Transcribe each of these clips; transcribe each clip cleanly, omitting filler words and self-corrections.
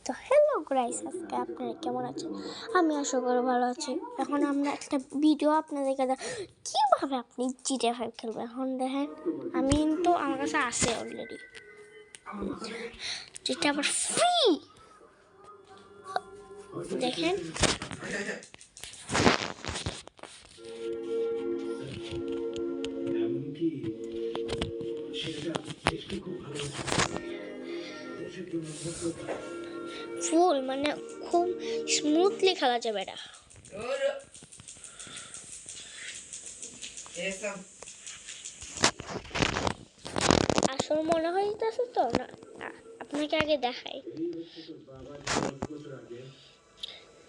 তো hello guys, আজকে আপনারা কেমন আছেন? আমি আশা করি ভালো আছি। এখন আমরা একটা ভিডিও আপনাদেরকে কীভাবে আপনি GTA 5 খেলবেন। এখন দেখেন, আমি কিন্তু আমার কাছে আছে অলরেডি, যেটা আবার ফ্রি। দেখেন ফুল, মানে খুব স্মুথলি খেলা যাবে এটা। আসল মনে হইতেছে তো না, আপনাকে আগে দেখাই,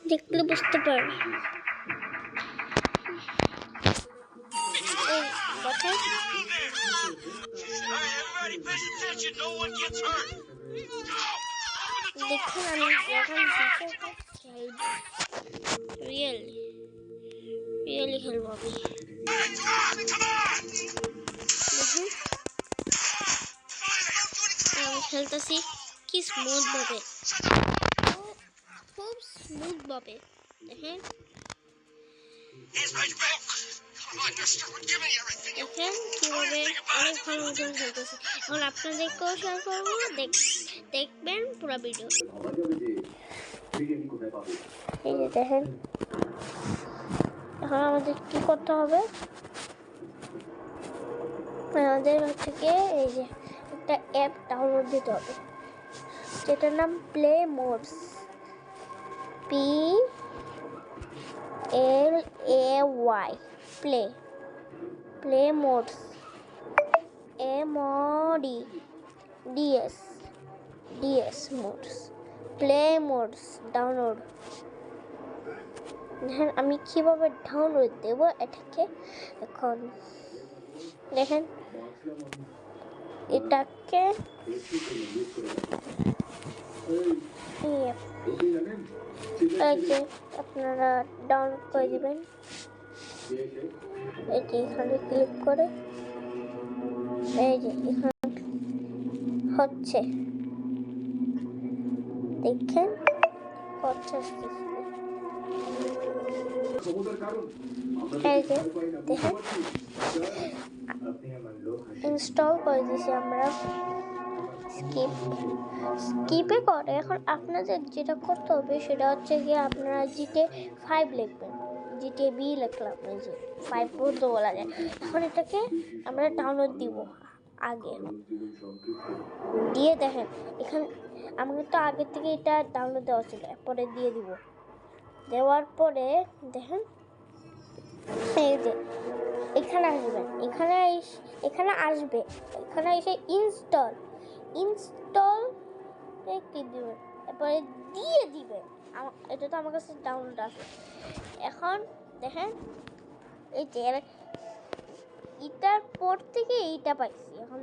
দেখলে বুঝতে পারবেন। দেখুন আমি এখন রিয়েলি খেলবো আমি। আমি খেলতেছি কি স্মুথ ভাবে, খুব স্মুথ ভাবে। দেখেন দেখেন কিভাবে অনেক ভালো মতন খেলতেছে। এখন আপনাদেরকেও শেয়ার করবো, দেখবেন পুরো ভিডিও। এই যে দেখেন, এখন আমাদের কি করতে হবে, আমাদের হচ্ছে কি এই যে একটা অ্যাপ ডাউনলোড দিতে হবে, যেটার নাম play modes, PLAY, play modes, MODS modes, play modes download. দেখেন আমি কিভাবে ডাউনলোড দেব এটাকে। এখন দেখেন এটাকে আপনারা ডাউনলোড করে দিবেন। এটি এখানে ক্লিক করে, এই যে এখানে হচ্ছে, দেখেন হচ্ছে, এই যে দেখেন ইনস্টল করে দিয়েছি আমরা। স্কিপে করে। এখন আপনাদের যেটা করতে হবে সেটা হচ্ছে গিয়ে আপনারা GTA 5 লিখবেন, GTA B লিখলাম, এই যে 5 পর্যন্ত বলা যায়। এখন এটাকে আমরা ডাউনলোড দিব আগে দিয়ে, দেখেন এখানে আমাদের তো আগে থেকে এটা ডাউনলোড দেওয়া ছিল, পরে দিয়ে দিব। দেওয়ার পরে দেখেন এই যে এখানে আসবেন, এখানে আসবে, এখানে এসে ইনস্টল ক্লিক দিবেন, এরপরে দিয়ে দিবেন। এটা তো আমার কাছে ডাউনলোড আছে। এখন দেখেন এই যে এটার পর থেকে এইটা পাইছি। এখন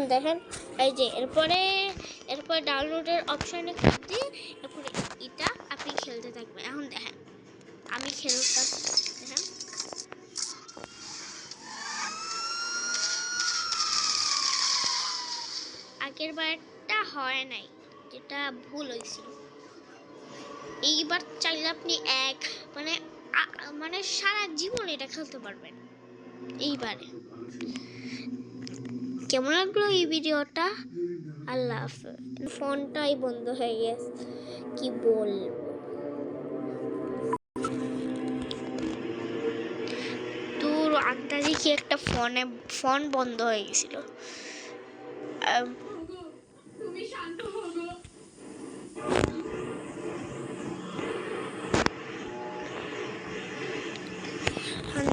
দেখেন এই যে এরপরে ডাউনলোডের অপশনে ক্লিক দিয়ে এরপরে এটা আপনি খেলতে থাকবেন। এখন দেখেন আমি খেলতেছি, দেখেন আগের বারটা হয় নাই, যেটা ভুল হয়েছিল। এইবার চাইলে আপনি মানে সারা জীবন এটা খেলতে পারবেন। এইবারে কেমন লাগলো এই ভিডিওটা? আল্লাহ হাফেজ। ফোনটাই বন্ধ হয়ে গেছে, কি বলবো। তোর আন্দাজে কি একটা ফোন বন্ধ হয়ে গেছিল।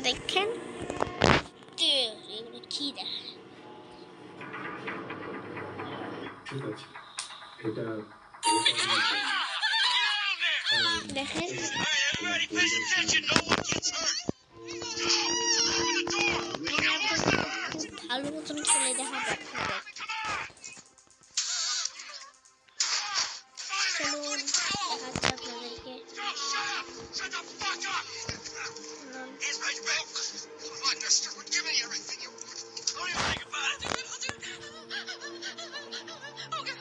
দেখেন এগুলো কি দেখায়, দেখেন ভালো মতন খেলে দেখা যাচ্ছে। চলুন দেখাচ্ছি আপনাদেরকে। Okay.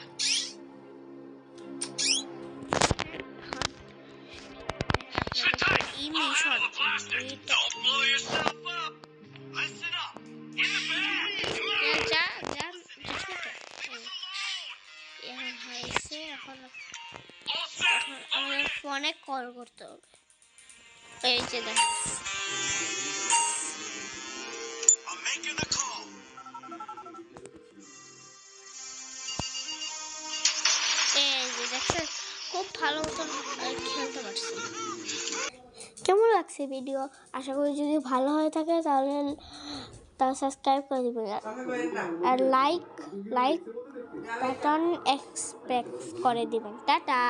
অনেক কল করতে হবে। এই যে দেখেন এই যে দেখছেন খুব ভালো মতন খেলতে পারছি। কেমন লাগছে ভিডিও? আশা করি যদি ভালো হয়ে থাকে তাহলে সাবস্ক্রাইব করে দিবেন আর লাইক বাটন এক্সপ্রেস করে দিবেন। টাটা।